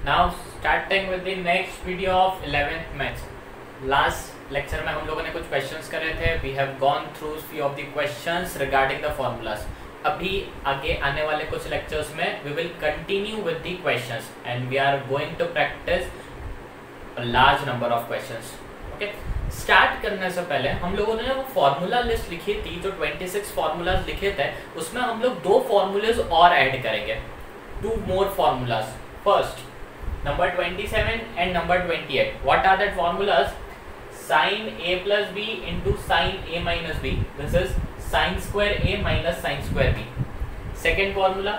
Now starting with the next video of 11th maths. Last lecture में हम लोगों ने कुछ क्वेश्चंस करे थे. We have gone through few of the questions regarding the formulas. अभी आगे आने वाले कुछ लेक्चर्स में we will continue with the questions and we are going to practise a large number of questions. Okay, start करने से पहले हम लोगों ने वो फार्मूला लिस्ट लिखी थी, जो 26 फार्मूलाज लिखे थे, उसमें हम लोग दो फार्मूलाज और ऐड करेंगे. 2 more formulas. First, number 27 and number 28. What are that formulas? Sin a plus b into sin a minus b. This is sin square a minus sin square b. Second formula,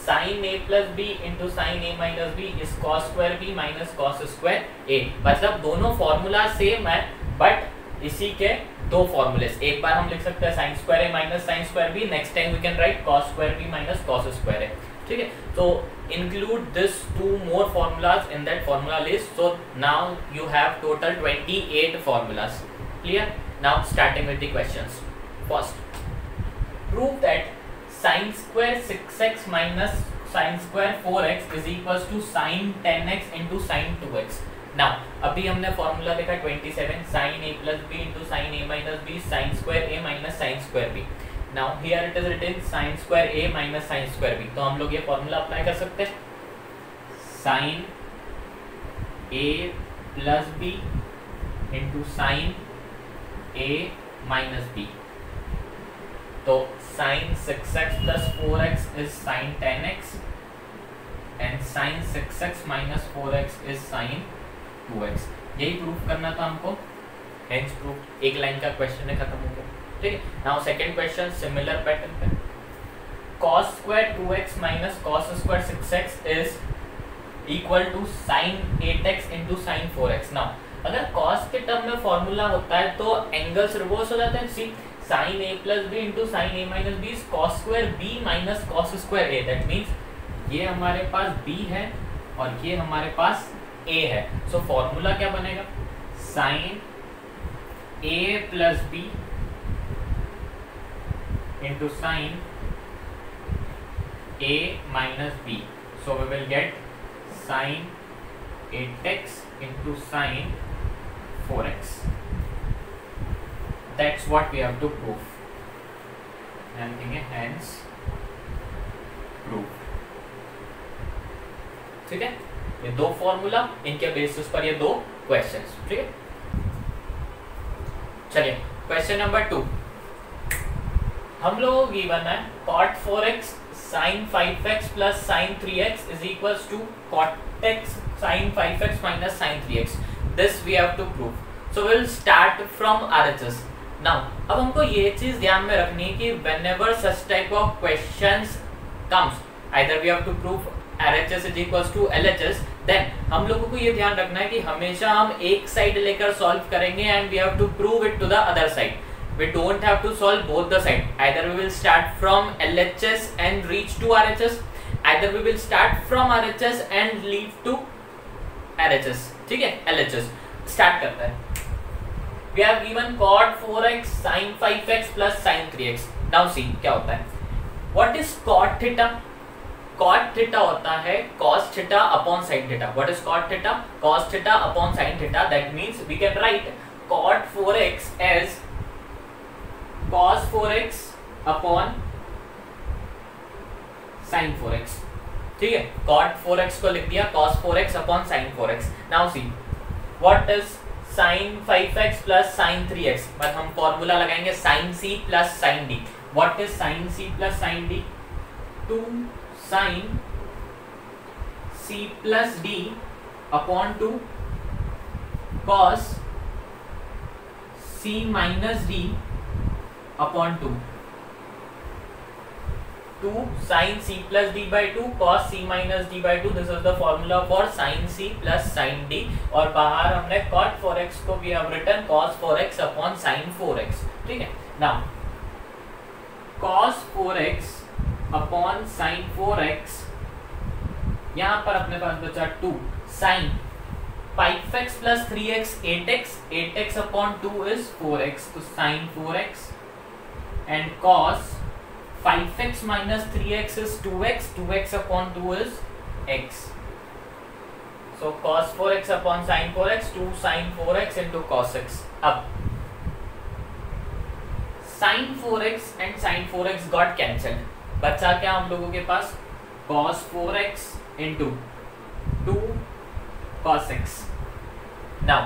sin a plus b into sin a minus b is cos square b minus cos square a. मतलब दोनों formula same है, but इसी के दो formulas. एक बार हम लिख सकते हैं sin square a minus sin square b. Next time we can write cos square b minus cos square a. ठीक है, तो include this 2 more formulas in that formula list. So now you have total 28 formulas. Clear? Now starting with the questions. First, prove that sin square 6x minus sin square 4x is equals to sin 10x into sin 2x. Now अभी हमने formula देखा 27 sin a plus b into sin a minus b sin square a minus sin square b. Now here it is written sin square a minus sin square b. तो हम लोग ये formula apply कर सकते हैं. sin a plus b into sin a minus b. तो sin 6x plus 4x is sin 10x and sin 6x minus 4x is sin 2x. यही proof करना था हमको. Hence proof. एक लाइन का क्वेश्चन है, खत्म हो गया. ठीक है. Now second question similar pattern पे. cos square 2x minus cos square 6x is equal to sin 8x into sin 4x. Now अगर cos के टर्म में फॉर्मूला होता है तो एंगल्स रिवर्स हो जाते हैं. सी sin a plus b into sin a minus b is cos square b minus cos square a. That means ये हमारे पास b है और ये हमारे पास a है. सो फॉर्मूला क्या बनेगा? sin a plus b into sin a minus b. So we will get sin 8x into sin 4x. That's what we have to prove. And hence proof. ठीक है, ये दो फॉर्मूला, इनके basis पर ये दो क्वेश्चंस. ठीक है, चलिए क्वेश्चन नंबर 2. हम लोग गिवन है cot 4x sin 5x plus sin 3x is equals to cot x sin 5x minus sin 3x. This we have to prove. So we'll start from RHS. Now अब हमको ये चीज ध्यान में रखनी है कि whenever such type of questions comes, either we have to prove RHS is equals to LHS, then हम लोगों को ये ध्यान रखना है कि हमेशा हम एक साइड लेकर सॉल्व करेंगे and we have to prove it to the other side. We don't have to solve both the side. Either we will start from LHS and reach to RHS. Either we will start from RHS and lead to RHS. ठीक है, LHS start करते हैं. We have given cot 4x sin 5x plus sin 3x. Now see क्या होता है. What is cot theta? Cot theta होता है cos theta upon sin theta. What is cot theta? Cos theta upon sin theta. That means we can write cot 4x as cos 4x upon sin 4x. ठीक है, cot 4x को लिख दिया cos 4x upon sin 4x. Now see what is sin 5x plus sin 3x. But हम formula लगाएंगे sin c plus sin d. What is sin c plus sin d? 2 sin c plus d upon 2 cos c minus d upon 2. 2 sin c plus d by 2 cos c minus d by 2. This is the formula for sin c plus sin d. और बाहर हमने cot 4x को भी have written cos 4x upon sin 4x. ठीक है. Now cos 4x upon sin 4x, यहाँ पर अपने पास बचा 2 sin 5x plus 3x 8x. 8x upon 2 is 4x. तो sin 4x and cos 5x minus 3x is 2x. 2x upon 2 is x. So cos 4x upon sin 4x 2 sin 4x into cos x. अब sin 4x and sin 4x got cancelled. बचा क्या हम लोगों के पास? cos 4x into 2 cos x. Now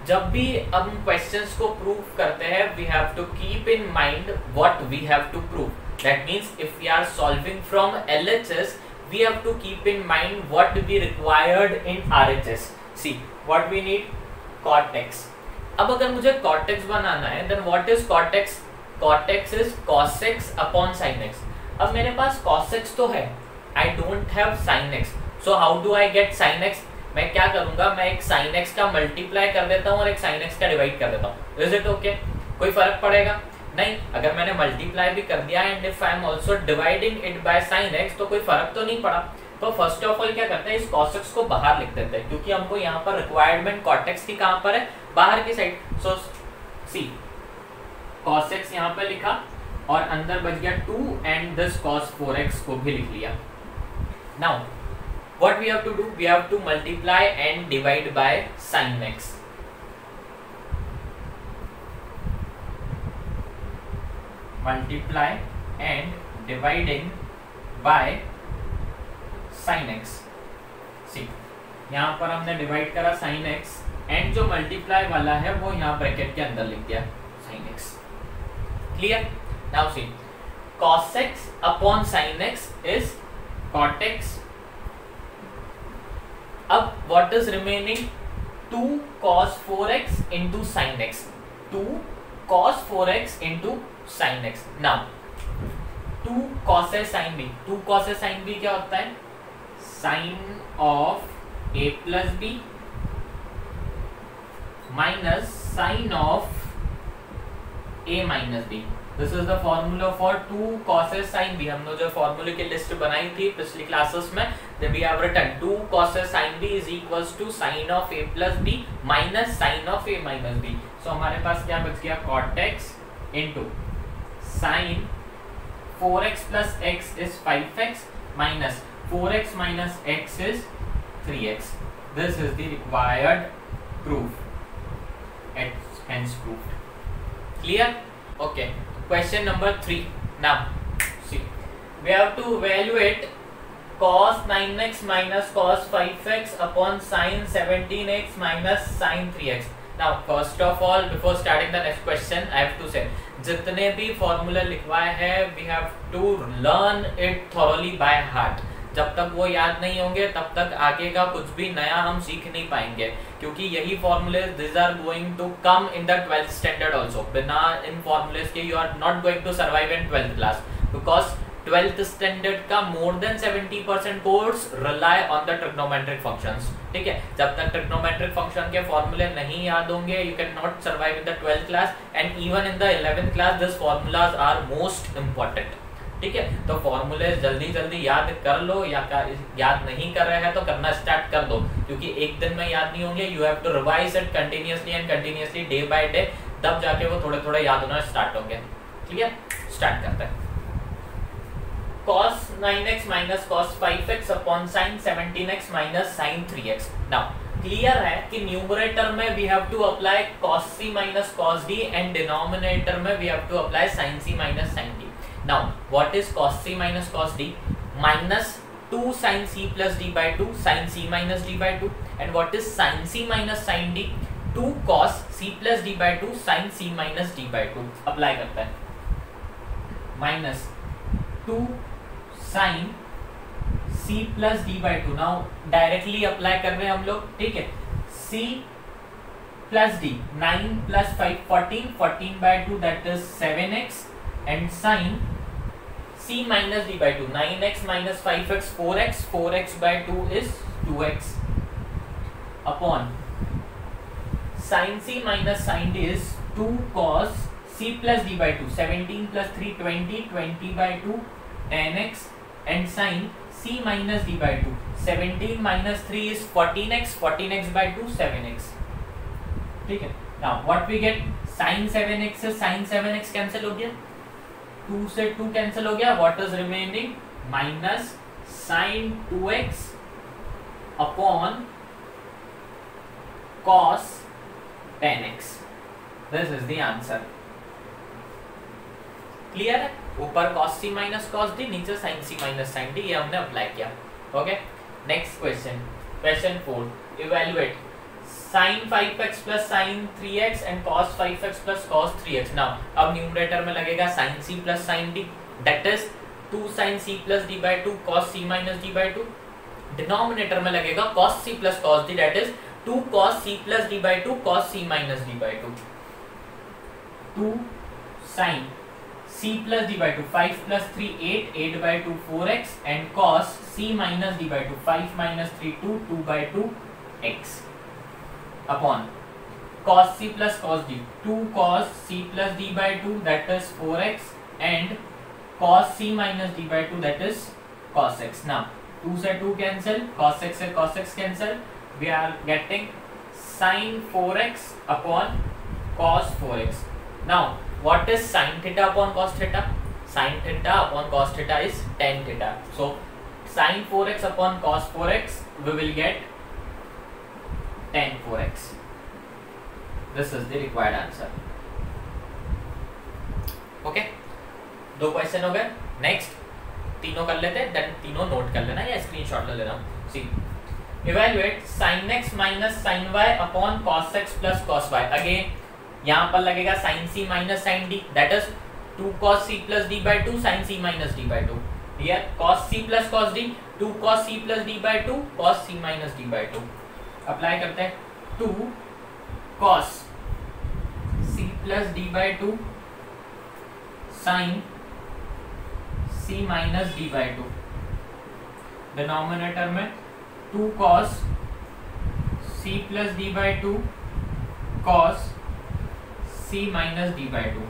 जब भी हम questions को प्रूव करते हैं we have to keep in mind what we have to prove. That means if we are solving from LHS we have to keep in mind what we required in RHS. See what we need, cot x. अब अगर मुझे cot x बनाना है then what is cot x? Cot x is cos x upon sin x. अब मेरे पास cos x तो है, I don't have sin x. So how do I get sin x? मैं क्या करूंगा, मैं एक sin x का मल्टीप्लाई कर देता हूँ और एक sin x का डिवाइड कर देता हूँ. Is it okay? कोई फर्क पड़ेगा? नहीं. अगर मैंने मल्टीप्लाई भी कर दिया and if I am also dividing it by sin x तो कोई फर्क तो नहीं पड़ा. तो फर्स्ट ऑफ ऑल क्या करते हैं, इस cos x को बाहर लिख देते हैं क्योंकि हमको यहाँ पर रिक्वायरमेंट cot x की कहाँ पर है, बाहर की साइड. सो सी cos x यहाँ पे लिखा और अंदर बच गया 2 एंड दिस cos 4x को भी लिख liya. Now what we have to do, we have to multiply and divide by sin x. Multiply and dividing by sin x. See, यहाँ पर हमने डिवाइड करा sin x एंड जो multiply वाला है वो यहाँ ब्रैकेट के अंदर लिख दिया sin x. Clear? Now see cos x upon sin x is cot x. अब what is remaining? 2 cos 4x into sin x. 2 cos 4x into sin x. Now 2 cos sin b. 2 cos sin b क्या होता है? Sin of a plus b minus sin of a minus b. This is the formula for 2 cos sin b. हमने जो फॉर्मूले की list बनाई थी पिछली क्लासेस में, we have written 2 cos sin b is equals to sin of a plus b minus sin of a minus b. So हमारे पास क्या बच गया, cot x into sin 4x plus x is 5x minus 4x minus x is 3x. This is the required proof. It's hence proved. Clear? Okay. Question number 3. Now, see, we have to evaluate cos 9x minus cos 5x upon sin 17x minus sin 3x. Now, first of all, before starting the next question, I have to say, जितने भी formula लिखवाए हैं, we have to learn it thoroughly by heart. जब तक वो याद नहीं होंगे तब तक आगे का कुछ भी नया हम सीख नहीं पाएंगे क्योंकि यही फॉर्मूले this are going to come in the 12th standard also. बिना इन फॉर्मूलेस के you are not going to survive in 12th class because 12th standard का more than 70% course rely on the trigonometric functions. ठीक है, जब तक trigonometric function के फॉर्मूले नहीं याद होंगे you can not survive in the 12th class and even in the 11th class this formulas are most important. ठीक है, तो फॉर्मूले जल्दी जल्दी याद कर लो या याद नहीं कर रहे हैं तो करना स्टार्ट कर दो क्योंकि एक दिन में याद नहीं होंगे. You have to revise it continuously and continuously day by day, तब जाके वो थोड़े थोड़े याद होना स्टार्ट होंगे. क्लियर? स्टार्ट करते हैं. cos 9x minus cos 5x upon sin 17x minus sin 3x. Now clear है कि न्यूमरेटर में we have to apply cos c minus cos d and denominator में we have to apply sin c minus sin d. Now, what is cos c minus cos d? Minus 2 sin c plus d by 2 sin c minus d by 2. And what is sin c minus sin d? 2 cos c plus d by 2 sin c minus d by 2. Apply करते हैं. Minus 2 sin c plus d by 2. Now, directly apply कर रहे हैं हम लोग. ठीक है. c plus d 9 plus 5 14 14 by 2 that is 7x and sin c minus d by 2 9x minus 5x 4x 4x by 2 is 2x upon sin c minus sin d is 2 cos c plus d by 2 17 plus 3 20 20 by 2 10x and sin c minus d by 2 17 minus 3 is 14x 14x by 2 7x. ठीक है. Now what we get, sin 7x से sin 7x cancel हो गया, 2 से 2 cancel हो गया. What is remaining? Minus sin 2x upon cos 10x. This is the answer. Clear है? ऊपर cos c minus cos d, नीचे sin c minus sin d, ये हमने अप्लाई किया. Okay, next question, question 4. Evaluate sin 5x plus sin 3x and cos 5x plus cos 3x. Now, अब numerator में लगेगा sin c plus sin d, that is 2 sin c plus d by 2 cos c minus d by 2. Denominator में लगेगा cos c plus cos d, that is 2 cos c plus d by 2 cos c minus d by 2. 2 sin c plus d by 2, 5 plus 3 8, 8 by 2 4x, and cos c minus d by 2, 5 minus 3 2, 2 by 2 x upon cos c plus cos d, 2 cos c plus d by 2, that is 4x, and cos c minus d by 2, that is cos x. Now 2 से 2 cancel, cos x से cos x cancel, we are getting sin 4x upon cos 4x. Now what is sin theta upon cos theta? Sin theta upon cos theta is tan theta. So sin 4x upon cos 4x, we will get tan 4x. This is the required answer. Okay, दो question हो गए. Next तीनों कर लेते हैं, then तीनों note कर लेना या स्क्रीनशॉट ले लेना. सी, evaluate sin x minus sin y upon cos x plus cos y. Again यहाँ पर लगेगा sin c minus sin d, that is 2 cos c plus d by 2 sin c minus d by 2. Here cos c plus cos d, 2 cos c plus d by 2 cos c minus d by 2. Apply करते हैं. 2 cos c plus d by 2 sin c minus d by 2. Denominator में 2 cos c plus d by 2 cos c minus d by 2.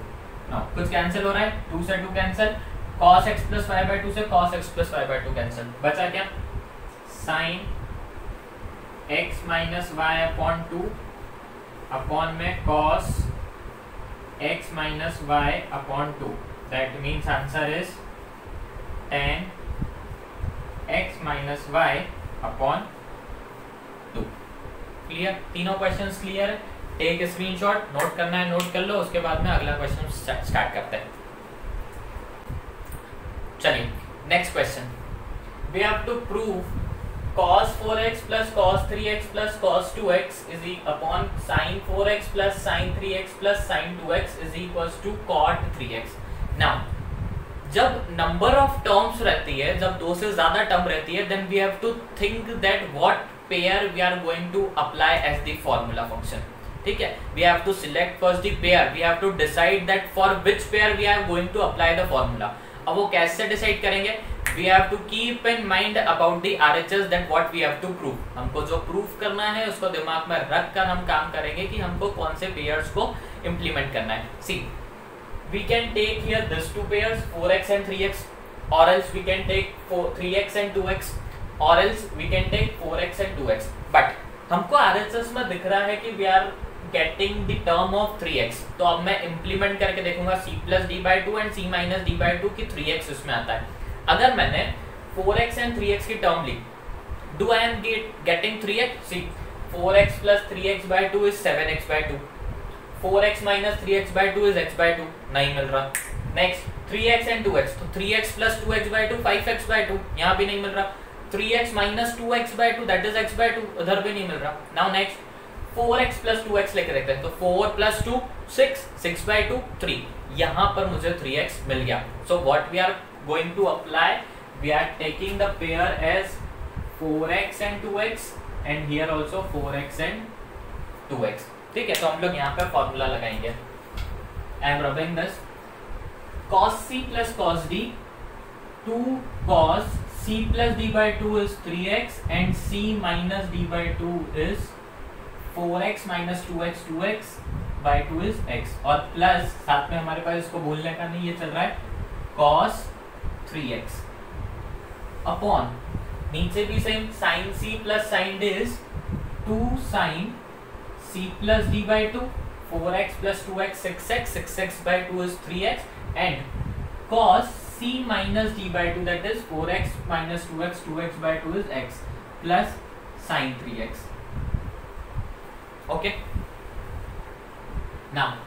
Now कुछ cancel हो रहा है, 2 से 2 cancel, cos x plus y by 2 से cos x plus y by 2 cancel, बचा क्या? sin x minus y upon 2 upon में cos x minus y upon 2. That means answer is tan x minus y upon 2. Clear? तीनों questions clear है. Take screenshot, note करना है note कर लो, उसके बाद में अगला क्वेश्चन स्टार्ट करते हैं. चलिए next question. We have to prove cos 4x plus cos 3x plus cos 2x is upon sin 4x plus sin 3x plus sin 2x is equals to cot 3x. Now जब number of terms रहती है, जब दो से ज्यादा term रहती है, then we have to think that what pair we are going to apply as the formula function. ठीक है, we have to select first the pair, we have to decide that for which pair we are going to apply the formula. अब वो कैसे decide करेंगे? We have to keep in mind about the RHS that what we have to prove. हमको जो proof करना है उसको दिमाग में रख कर हम काम करेंगे कि हमको कौन से पेयर्स को इम्प्लीमेंट करना है. See, we can take here this two pairs 4x and 3x, or else we can take 3x and 2x, or else we can take 4x and 2x. But हमको RHS में दिख रहा है कि we are getting the term of 3x. तो अब मैं implement करके देखूंगा c plus d by 2 and c minus d by 2 की 3x उसमें आता है. अगर मैंने 4x and 3x की टर्म ली, do I am getting 3x? See, 4x plus 3x by 2 is 7x by 2. 4x minus 3x by 2 is x by 2. नहीं मिल रहा. Next 3x and 2x, तो 3x plus 2x by 2 5x by 2, यहाँ भी नहीं मिल रहा. 3x minus 2x by 2 that is x by 2, उधर भी नहीं मिल रहा. Now next 4x plus 2x लेके देखते हैं. तो 4 plus 2 6, 6 by 2 3, यहाँ पर मुझे 3x मिल गया. So what we are going to apply, we are taking the pair as 4x and 2x and here also 4x and 2x. ठीक है, तो हम लोग यहाँ पे फॉर्मूला लगाएंगे. I am rubbing this. cos c plus cos d, 2 cos c plus d by 2 is 3x and c minus d by 2 is 4x minus 2x, 2x by 2 is x, और plus साथ में हमारे पास इसको भूलने का नहीं, ये चल रहा है cos 3x अपॉन नीचे भी same sin c plus sin d is 2 sin c plus d by 2, 4x plus 2x 6x, 6x by 2 is 3x, and cos c minus d by 2 that is 4x minus 2x, 2x by 2 is x plus sin 3x. Okay now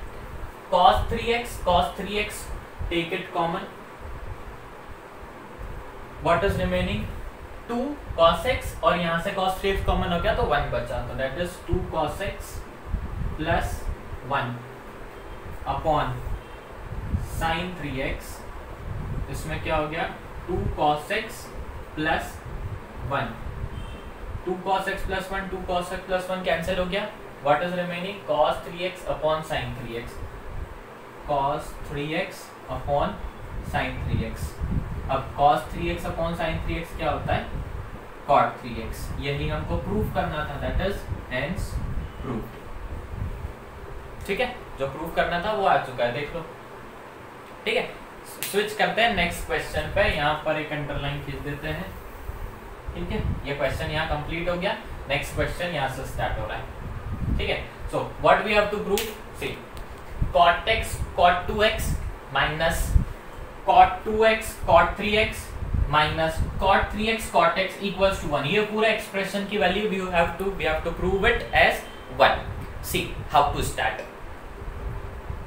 cos 3x take it common, what is remaining 2 cos x और यहां से cos 3x common हो गया तो 1 बचा, तो that is 2 cos x plus 1 upon sin 3x, इसमें क्या हो गया 2 cos x plus 1, 2 cos x plus 1 2 cos x plus 1 cancel हो गया, what is remaining cos 3x upon sin 3x, cos 3x upon sin 3x। अब cos 3x upon sin 3x क्या होता है cot 3x, यही हमको प्रूफ करना था, that is hence proved। ठीक है, जो प्रूफ करना था वो आ चुका है, देख लो। ठीक है, स्विच करते हैं नेक्स्ट क्वेश्चन पे, यहाँ पर एक अंडरलाइन खींच देते हैं। ठीक है, ये क्वेश्चन यहाँ कंप्लीट हो गया, नेक्स्ट क्वेश्चन यहाँ से स्टार्ट हो रहा है। ठीक है, so what we have to prove, see cot x cot 2x minus cot 2x cot 3x minus cot 3x cot x equals to 1, ये पूरा एक्सप्रेशन की value we have to prove it as 1। see how to start।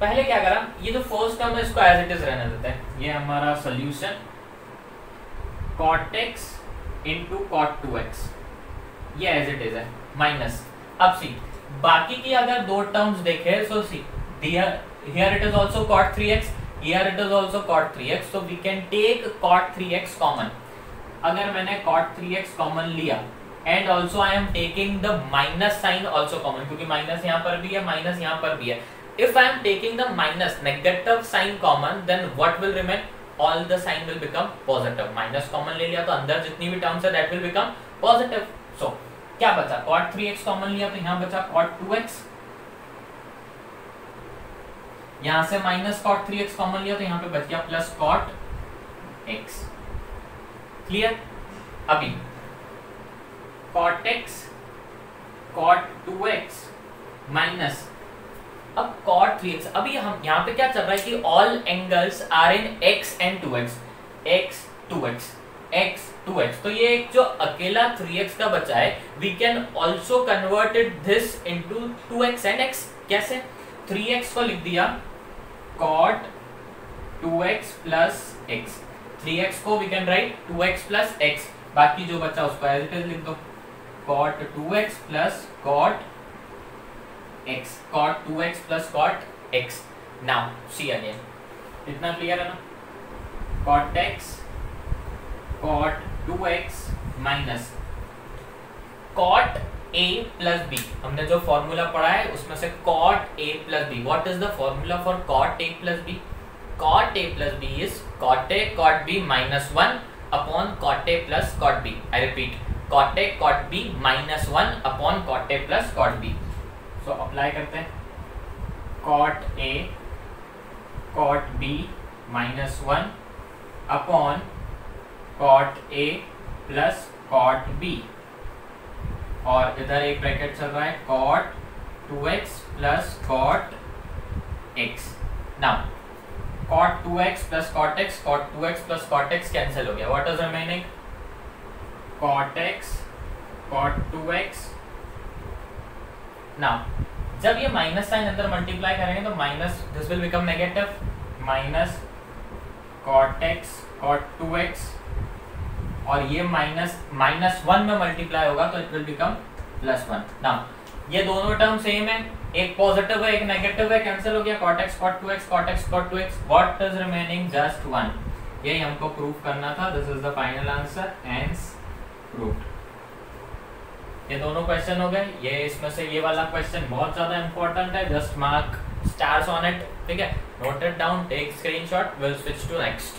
पहले क्या करा, ये जो first term है इसको एज इट इज रहने देते हैं, ये हमारा solution cot x into cot 2x, ये एज इट इज है माइनस। अब सी बाकी की अगर दो टर्म्स देखें, सो सी here it is also cot 3x, here it is also cot 3x, so we can take cot 3x common। अगर मैंने cot 3x common लिया and also I am taking the minus sign also common, क्योंकि minus यहाँ पर भी है minus यहाँ पर भी है। If I am taking the minus negative sign common, then what will remain? All the sign will become positive। Minus common ले लिया तो अंदर जितनी भी टर्म्स है that will become positive। so क्या बचा, cot 3x कॉमन लिया तो यहाँ बचा cot 2x, यहां से माइनस cot 3x कॉमन लिया तो यहाँ पे बच गया प्लस cot x। क्लियर? अभी cot x cot 2x minus अब cot 3x, अभी हम यहाँ पे क्या चल रहा है कि all angles are in x and 2x, x 2x x 2x, तो ये एक जो अकेला 3x का बचा है we can also converted this into 2x and x। कैसे? 3x को लिख दिया cot 2x plus x, 3x को we can write 2x plus x, बाकी जो बचा उसको एज इट इज लिख दो cot 2x plus cot x, cot 2x plus cot x। now see again, इतना क्लियर है ना? cot x cot 2x minus cot a plus b, हमने जो फॉर्मूला पढ़ा है उसमें से cot a plus b, what is the formula for cot a plus b? cot a plus b is cot a cot b minus 1 upon cot a plus cot b। I repeat, cot a cot b minus 1 upon cot a plus cot b। so apply करते हैं, cot a cot b minus 1 upon cot a plus cot b, और इधर एक bracket चल रहा है cot 2x plus cot x। now cot 2x plus cot x, cot 2x plus cot x cancel हो गया, what is remaining cot x cot 2x। now जब ये माइनस साइन अंदर मल्टीप्लाई करेंगे तो minus this will become negative, minus cot x cot 2x, और ये minus 1 में मल्टीप्लाई होगा तो it will become plus 1। Now ये दोनों टर्म सेम है, एक पॉजिटिव है एक नेगेटिव है, कैंसिल हो गया cot x cot 2x cot x cot 2x, what is remaining just 1। यही हमको प्रूफ करना था, this is the final answer, hence proved. ये दोनों क्वेश्चन हो गए, ये इसमें से ये वाला क्वेश्चन बहुत ज्यादा इंपॉर्टेंट है, just mark stars on it. ठीक है, note it down, take screenshot, will switch to next.